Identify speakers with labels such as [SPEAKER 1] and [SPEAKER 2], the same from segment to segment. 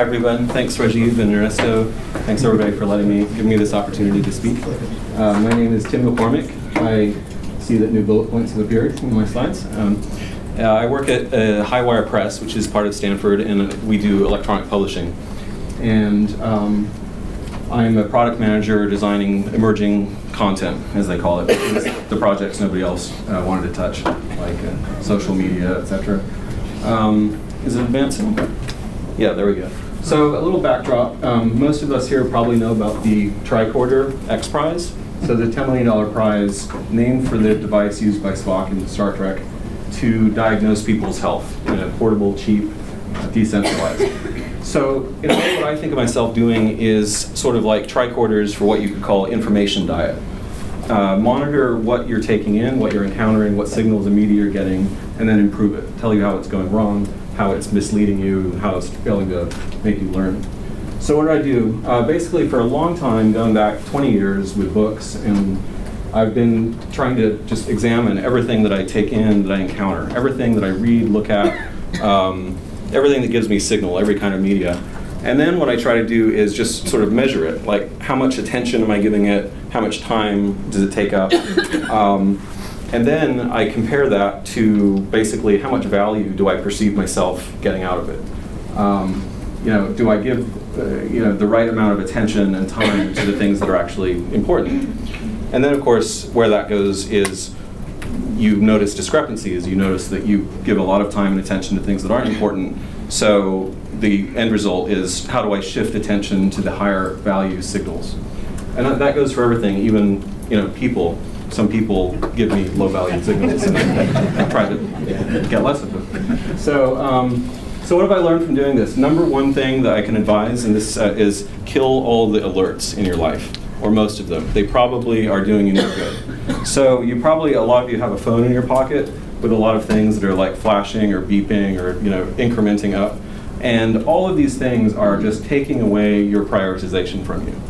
[SPEAKER 1] Hi everyone. Thanks Rajiv and Ernesto. Thanks everybody for giving me this opportunity to speak. My name is Tim McCormick. I see that new bullet points have appeared in my slides. I work at Highwire Press, which is part of Stanford, and we do electronic publishing. And I'm a product manager designing emerging content, as they call it, which is the projects nobody else wanted to touch, like social media, etc. Is it advancing? Yeah, there we go. So a little backdrop. Most of us here probably know about the tricorder XPRIZE. So the $10 million prize named for the device used by Spock in Star Trek to diagnose people's health in a portable, cheap, decentralized. So in a way, what I think of myself doing is sort of like tricorders for what you could call information diet. Monitor what you're taking in, what you're encountering, what signals and media you're getting, and then improve it. Tell you how it's going wrong, how it's misleading you, how it's failing to make you learn. So what do? Basically, for a long time, going back 20 years with books, and I've been trying to just examine everything that I take in, that I encounter, everything that I read, look at, everything that gives me signal, every kind of media. And then what I try to do is just sort of measure it, like how much attention am I giving it, how much time does it take up, and then I compare that to basically how much value do I perceive myself getting out of it. Do I give the right amount of attention and time to the things that are actually important? And then of course where that goes is you notice discrepancies. You notice that you give a lot of time and attention to things that aren't important. So the end result is how do I shift attention to the higher value signals? And that goes for everything, even people. Some people give me low value signals and I try to get less of them. So what have I learned from doing this? Number one thing that I can advise, and this is kill all the alerts in your life, or most of them. They probably are doing you no good. So a lot of you have a phone in your pocket with a lot of things that are like flashing or beeping or incrementing up. And all of these things are just taking away your prioritization from you.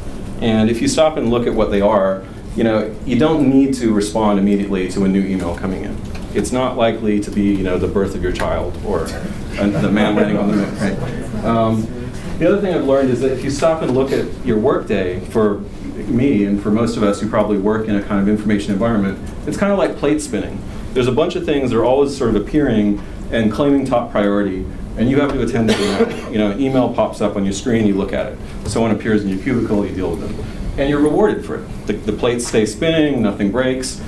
[SPEAKER 1] And if you stop and look at what they are, you don't need to respond immediately to a new email coming in. It's not likely to be the birth of your child or the man landing on the moon. Right? The other thing I've learned is that if you stop and look at your workday, for me and for most of us who probably work in a kind of information environment, it's kind of like plate spinning. There's a bunch of things that are always sort of appearing and claiming top priority, and you have to attend to them. An email pops up on your screen, you look at it. Someone appears in your cubicle, you deal with them. And you're rewarded for it. The plates stay spinning, nothing breaks.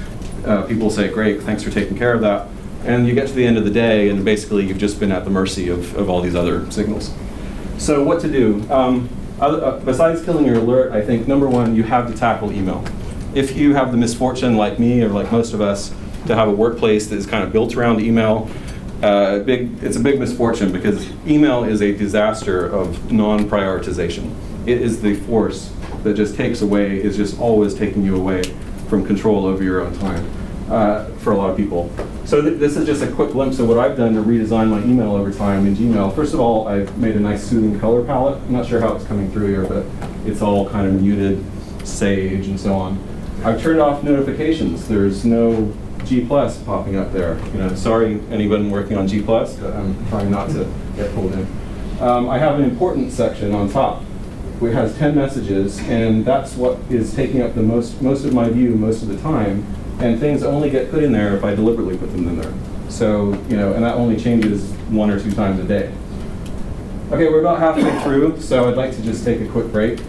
[SPEAKER 1] People say, great, thanks for taking care of that. And you get to the end of the day, and basically you've just been at the mercy of all these other signals. So what to do? Besides killing your alert, I think number one, you have to tackle email. If you have the misfortune, like me or like most of us, to have a workplace that is kind of built around email, it's a big misfortune because email is a disaster of non-prioritization. It is the force that just is just always taking you away from control over your own time for a lot of people. So this is just a quick glimpse of what I've done to redesign my email over time in Gmail. First of all, I've made a nice soothing color palette. I'm not sure how it's coming through here, but it's all kind of muted, sage, and so on. I've turned off notifications. There's no G+ popping up there. Sorry anyone working on G+, but I'm trying not to get pulled in. I have an important section on top. It has 10 messages, and that's what is taking up the most of my view most of the time. And things only get put in there if I deliberately put them in there. So, and that only changes 1 or 2 times a day. Okay, we're about halfway through, so I'd like to just take a quick break,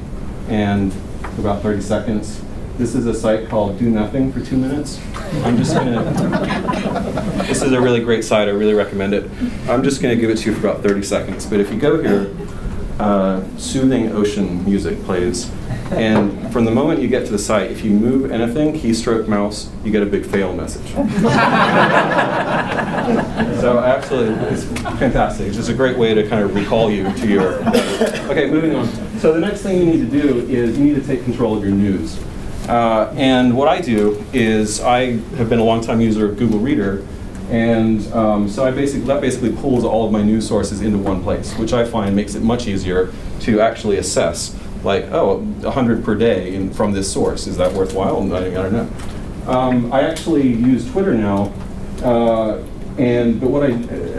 [SPEAKER 1] and about 30 seconds. This is a site called Do Nothing for 2 minutes. I'm just gonna, this is a really great site, I really recommend it. I'm just gonna give it to you for about 30 seconds, but if you go here, soothing ocean music plays. And from the moment you get to the site, if you move anything, keystroke mouse, you get a big fail message. So absolutely, it's fantastic. It's just a great way to kind of recall you to your... Okay, moving on. So the next thing you need to do is you need to take control of your news. And what I do is I have been a long-time user of Google Reader, and so that basically pulls all of my news sources into one place, which I find makes it much easier to actually assess, like, oh, 100 per day from this source. Is that worthwhile? I don't know. I actually use Twitter now, but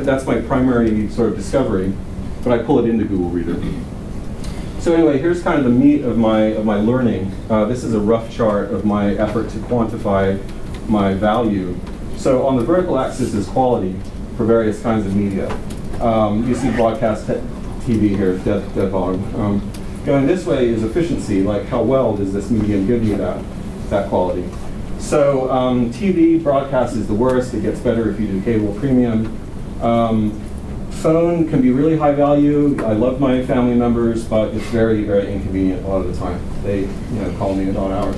[SPEAKER 1] that's my primary sort of discovery. but I pull it into Google Reader. So anyway, here's kind of the meat of my learning. This is a rough chart of my effort to quantify my value. So on the vertical axis is quality for various kinds of media. You see broadcast TV here, dead bottom. Going this way is efficiency, like how well does this medium give you that quality. So TV broadcast is the worst. It gets better if you do cable premium. Phone can be really high value. I love my family members, but it's very, very inconvenient a lot of the time. They call me at odd hours.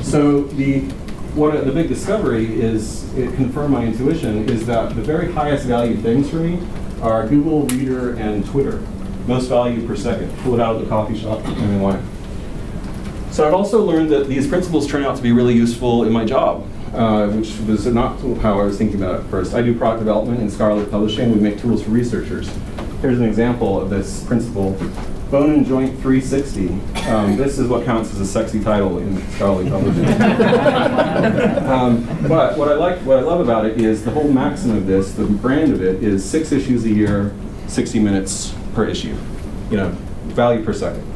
[SPEAKER 1] So the big discovery is, it confirmed my intuition, is that the very highest valued things for me are Google Reader and Twitter. Most value per second. Pull it out of the coffee shop and in line. So I've also learned that these principles turn out to be really useful in my job, which was not how I was thinking about it at first. I do product development in Scarlet Publishing. We make tools for researchers. Here's an example of this principle. Bone and Joint 360. This is what counts as a sexy title in Scarlet Publishing. But what I love about it is the whole maxim of this, the brand of it, is 6 issues a year, 60 minutes per issue. Value per second.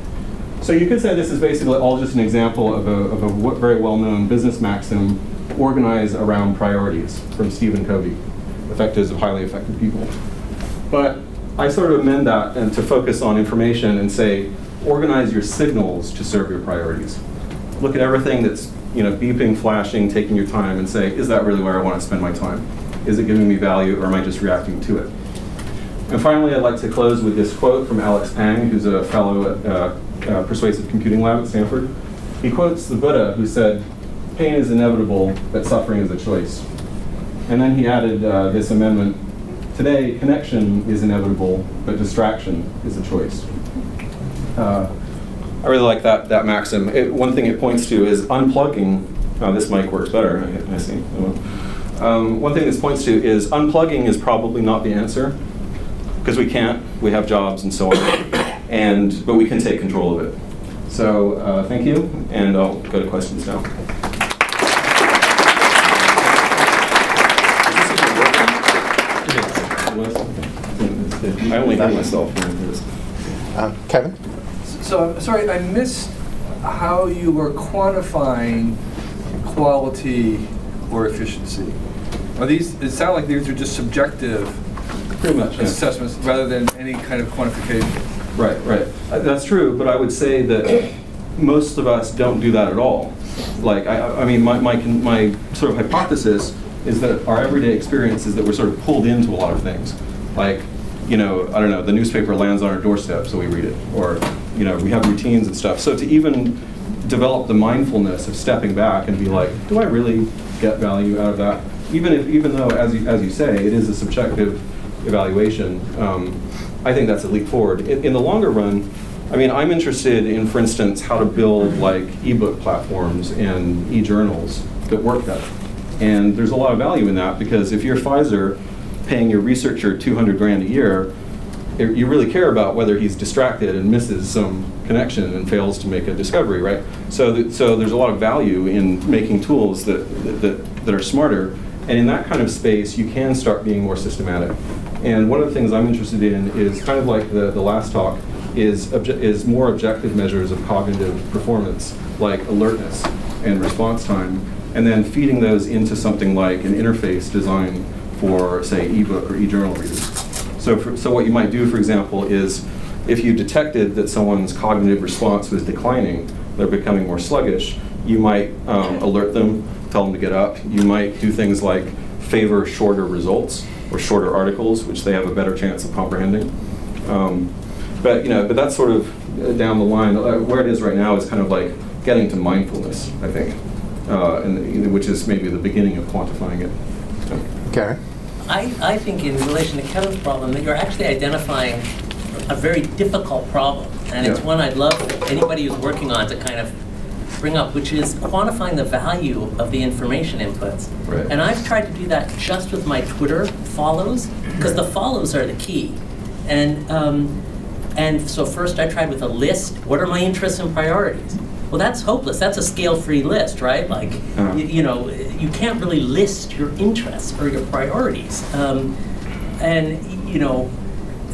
[SPEAKER 1] So you could say this is basically all just an example of a very well-known business maxim, organize around priorities, from Stephen Covey, Effectives of Highly Effective People. But I sort of amend that and to focus on information and say, organize your signals to serve your priorities. Look at everything that's beeping, flashing, taking your time, and say, is that really where I want to spend my time? Is it giving me value, or am I just reacting to it? And finally, I'd like to close with this quote from Alex Pang, who's a fellow at Persuasive Computing Lab at Stanford. He quotes the Buddha, who said, pain is inevitable, but suffering is a choice. And then he added this amendment, today, connection is inevitable, but distraction is a choice. I really like that maxim. One thing it points to is unplugging. This mic works better, I see. One thing this points to is unplugging is probably not the answer, because we have jobs and so on, but we can take control of it. So thank you, and I'll go to questions now. I only hear myself.
[SPEAKER 2] Kevin?
[SPEAKER 3] So I'm sorry, I missed how you were quantifying quality or efficiency. It sounds like these are just subjective
[SPEAKER 1] Pretty much,
[SPEAKER 3] assessments rather than any kind of quantification.
[SPEAKER 1] Right. That's true, but I would say that most of us don't do that at all. Like, I mean, my sort of hypothesis is that our everyday experience is that we're sort of pulled into a lot of things. Like, I don't know, the newspaper lands on our doorstep, so we read it. Or, we have routines and stuff. So to even develop the mindfulness of stepping back and be like, do I really get value out of that? Even though, as you say, it is a subjective evaluation, I think that's a leap forward. In the longer run, I mean, I'm interested in, for instance, how to build like ebook platforms and e-journals that work better. And there's a lot of value in that, because if you're Pfizer paying your researcher $200 a year, you really care about whether he's distracted and misses some connection and fails to make a discovery, right? So there's a lot of value in making tools that are smarter. And in that kind of space, you can start being more systematic. And one of the things I'm interested in is kind of like the last talk, is more objective measures of cognitive performance, like alertness and response time, and then feeding those into something like an interface designed for, say, ebook or e-journal readers. So what you might do, for example, is if you detected that someone's cognitive response was declining, they're becoming more sluggish, you might alert them, tell them to get up. You might do things like favor shorter results or shorter articles, which they have a better chance of comprehending. But that's sort of down the line. Where it is right now is kind of like getting to mindfulness, I think, which is maybe the beginning of quantifying it.
[SPEAKER 2] Gary?
[SPEAKER 4] I think in relation to Kevin's problem that you're actually identifying a very difficult problem, and it's one I'd love anybody who's working on to kind of bring up, which is quantifying the value of the information inputs.
[SPEAKER 1] Right.
[SPEAKER 4] And I've tried to do that just with my Twitter follows, because the follows are the key. And so first I tried with a list. What are my interests and priorities? Well, that's hopeless. That's a scale-free list, right? Like, you can't really list your interests or your priorities.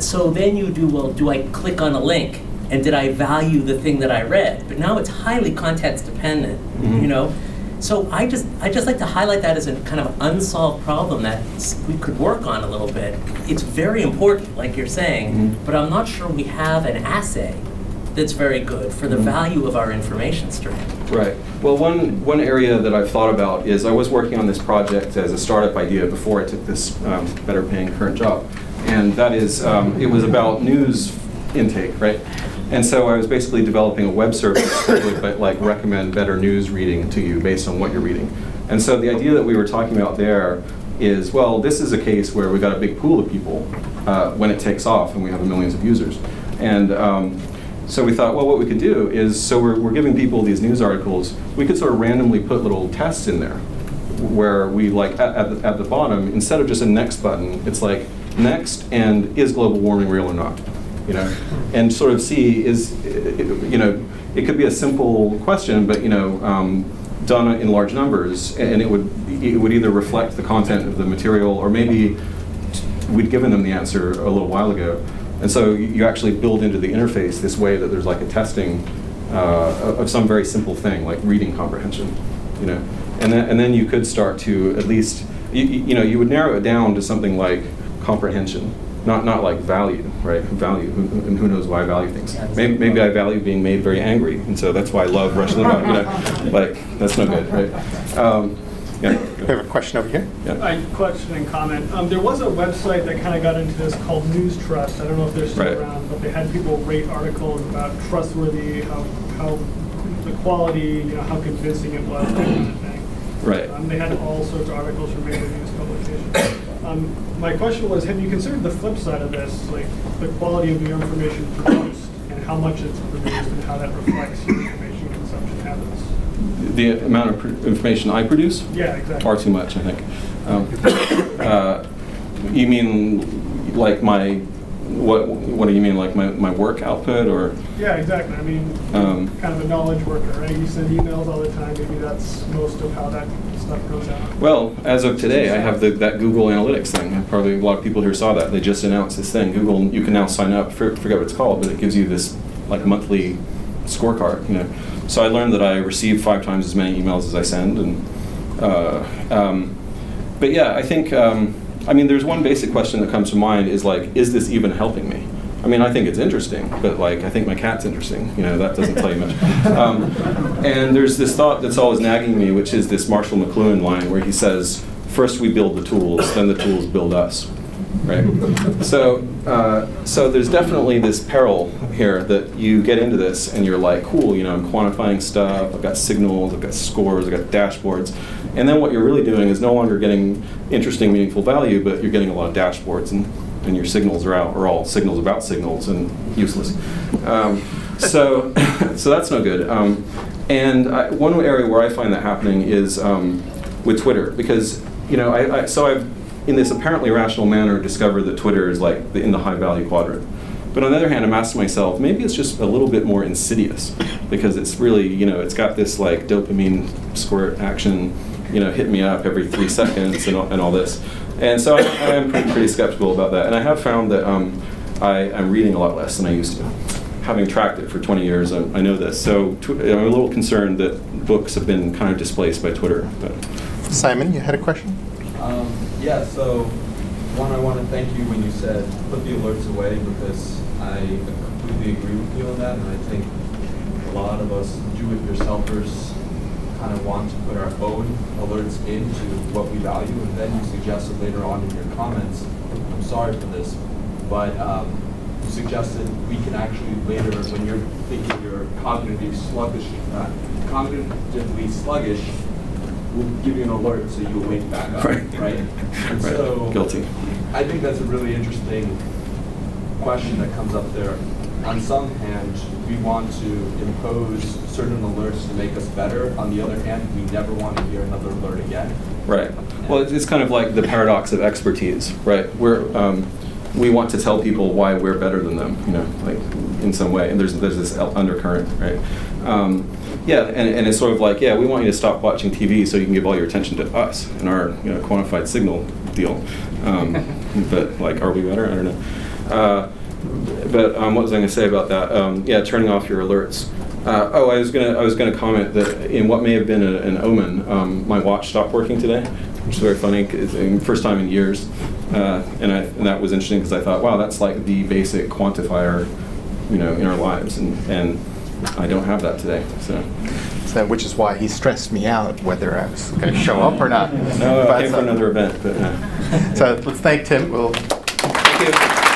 [SPEAKER 4] so then you do, well, do I click on a link? And did I value the thing that I read? But now it's highly context dependent, you know? So I just like to highlight that as a kind of unsolved problem that we could work on a little bit. It's very important, like you're saying, but I'm not sure we have an assay that's very good for the value of our information stream.
[SPEAKER 1] Right. Well, one area that I've thought about is I was working on this project as a startup idea before I took this better paying current job. And that is, it was about news intake, right? And so I was basically developing a web service that would like recommend better news reading to you based on what you're reading. And so the idea that we were talking about there is, well, this is a case where we got a big pool of people when it takes off and we have millions of users. And so we thought, well, what we could do is, so we're giving people these news articles, we could sort of randomly put little tests in there where we like at the bottom, instead of just a next button, it's like next and is global warming real or not? You know, and sort of see is, you know, it could be a simple question, but you know, done in large numbers, and it would either reflect the content of the material, or maybe we'd given them the answer a little while ago, and so you actually build into the interface this way that there's like a testing of some very simple thing like reading comprehension, you know, and then you could start to at least, you know, you would narrow it down to something like comprehension. Not like value, right? Value, and who knows why I value things. Maybe I value being made very angry, and so that's why I love Rush Limbaugh, you know? Like, that's no good, right? Yeah.
[SPEAKER 2] We have a question over here.
[SPEAKER 1] Yeah.
[SPEAKER 5] Question and comment. There was a website that kind of got into this called News Trust. I don't know if they're still around, but they had people rate articles about trustworthy, how the quality, you know, how convincing it was, that kind of thing.
[SPEAKER 1] Right.
[SPEAKER 5] They had all sorts of articles from major news publications. My question was, have you considered the flip side of this, like the quality of your information produced and how much it's produced and how that reflects your information consumption habits?
[SPEAKER 1] The amount of information I produce?
[SPEAKER 5] Yeah, exactly.
[SPEAKER 1] Far too much, I think. You mean like my, what do you mean, like my work output, or?
[SPEAKER 5] Yeah, exactly. I mean, kind of a knowledge worker, right? You send emails all the time. Maybe that's most of how that stuff goes out.
[SPEAKER 1] Well, as of today, I have that Google Analytics thing. Probably a lot of people here saw that. They just announced this thing. Google, you can now sign up. Forget what it's called, but it gives you this like monthly scorecard. You know, so I learned that I receive 5 times as many emails as I send, and but yeah, I think. I mean, there's one basic question that comes to mind is like, is this even helping me? I mean, I think it's interesting, but like, I think my cat's interesting. You know, that doesn't tell you much. And there's this thought that's always nagging me, which is this Marshall McLuhan line where he says, first we build the tools, then the tools build us, right? So there's definitely this peril here that you get into this and you're like, cool, you know, I'm quantifying stuff, I've got signals, I've got scores, I've got dashboards. And then what you're really doing is no longer getting interesting, meaningful value, but you're getting a lot of dashboards, and your signals are all signals about signals and useless. So that's no good. And one area where I find that happening is with Twitter, because you know, I've in this apparently rational manner discovered that Twitter is like in the high value quadrant. But on the other hand, I'm asking myself, maybe it's just a little bit more insidious, because it's really, you know, it's got this like dopamine squirt action, you know, hit me up every 3 seconds and all this. And so I am pretty skeptical about that. And I have found that I'm reading a lot less than I used to. Having tracked it for 20 years, I know this. So I'm a little concerned that books have been kind of displaced by Twitter. But.
[SPEAKER 2] Simon, you had a question?
[SPEAKER 6] Yeah, so one, I want to thank you when you said put the alerts away, because I completely agree with you on that. And I think a lot of us do-it-yourselfers kind of want to put our own alerts into what we value, and then you suggested later on in your comments, I'm sorry for this, but you suggested we can actually later, when you're thinking you're cognitively sluggish, we'll give you an alert so you'll wake back up, right? And so
[SPEAKER 1] guilty.
[SPEAKER 6] I think that's a really interesting question that comes up there. On some hand, we want to impose certain alerts to make us better. On the other hand, we never want to hear another alert again.
[SPEAKER 1] Right. Well, it's kind of like the paradox of expertise, right? We want to tell people why we're better than them, you know, like in some way. And there's this undercurrent, right? Yeah, and it's sort of like, yeah, we want you to stop watching TV so you can give all your attention to us and our, you know, quantified signal deal. But like, are we better? I don't know. But what was I going to say about that? Yeah, turning off your alerts. I was gonna comment that in what may have been an omen, my watch stopped working today, which is very funny. It's the first time in years, and that was interesting because I thought, wow, that's like the basic quantifier, in our lives, and I don't have that today.
[SPEAKER 2] So, which is why he stressed me out whether I was going to show up or not.
[SPEAKER 1] No, I came for another event, but.
[SPEAKER 2] So let's thank Tim.
[SPEAKER 1] Thank you.